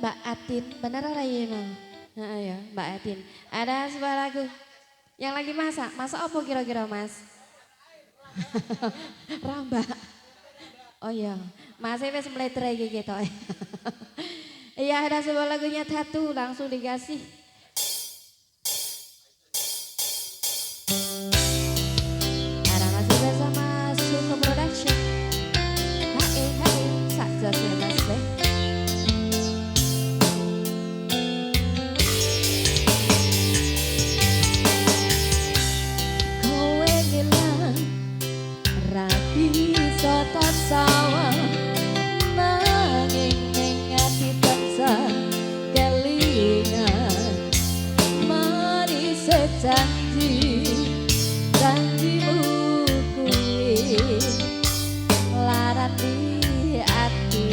Mbak Atin, benar ora ya Mang? Heeh ya, Mbak Atin. Ada sebuah lagu yang lagi masak. Masak apa kira-kira Mas? Rambak. Oh iya, Mas wis meletre iki ketok. Iya, ada sebuah lagunya Tatu langsung dikasih. Ada masih bersama Suko Production. Hai, hai, sak jos ya Mas Be. Kowe ngilang rapi soto sawah nanging ning ati tansah kelingan mari sejanji janjimu kuwi larat di ati.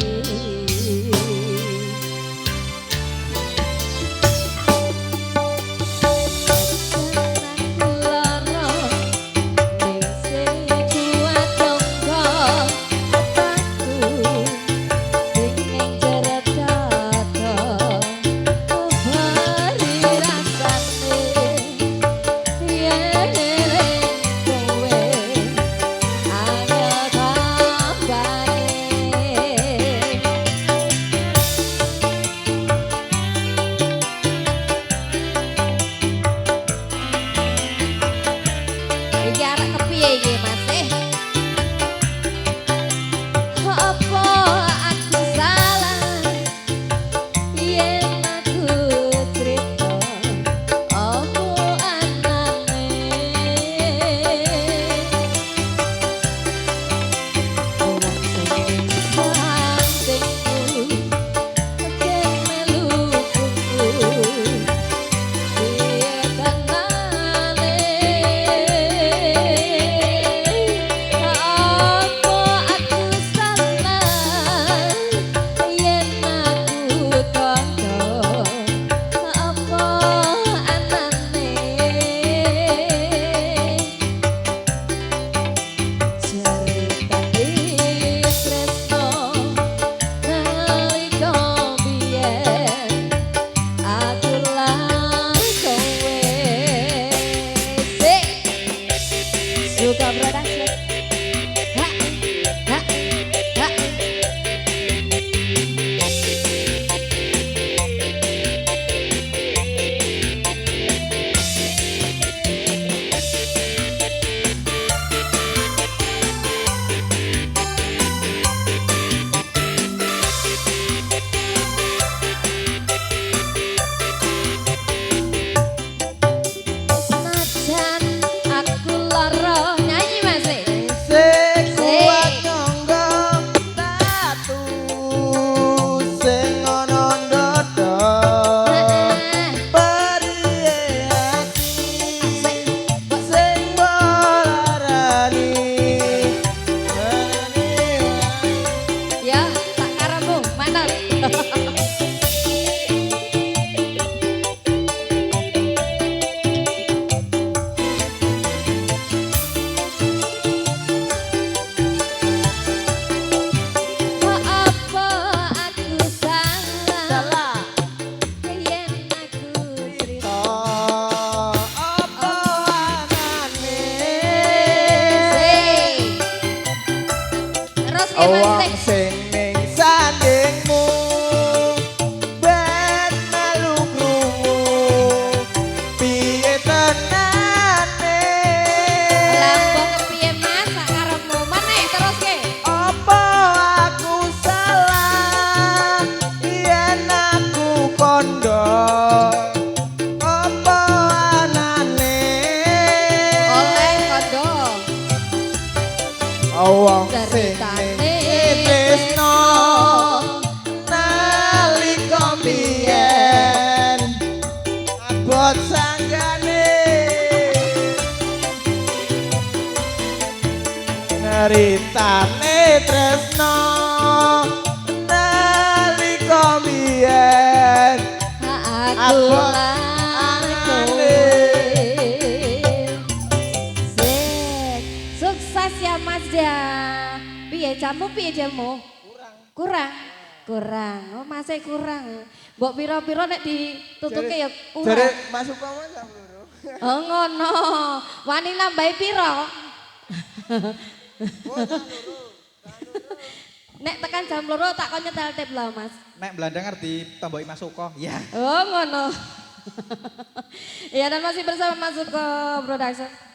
Suka Production. Ha, ha, ha. Senajan aku lara nyanyi Mas. Sing kuat nyangga tatu sing ana ndada periye ati sing bolarani Ya, tak karamu, mantap. Apa aku salah yen aku cerita apa anane terus ya wong Mas. sing ning sandingmu ben melu krungu piye tenane Lambung kepiye Mas, sak karepmu meneh terus ke. apa aku salah yen aku kondo apa anane Oleh kondo wong sing Ceritane ning tresno nalika biyen abot sanggane ceritane tresno nalika biyen aku lan kowe. Sik, sukses ya Mas ya. Piye jamu piye jamu? Kurang. Kurang. Oh, masih kurang. Mbok pira-pira nek ditutuke ya kurang. Jare masuk kamu jam loro. Oh, ngono. Wani nambahi pira? Oh, jam loro. Nek tekan jam loro tak kon nyetel tip lah, Mas. Nek Belanda ngerti tambahi Masuko. Ya. Oh, ngono. Iya, dan masih bersama Mas Suko Production.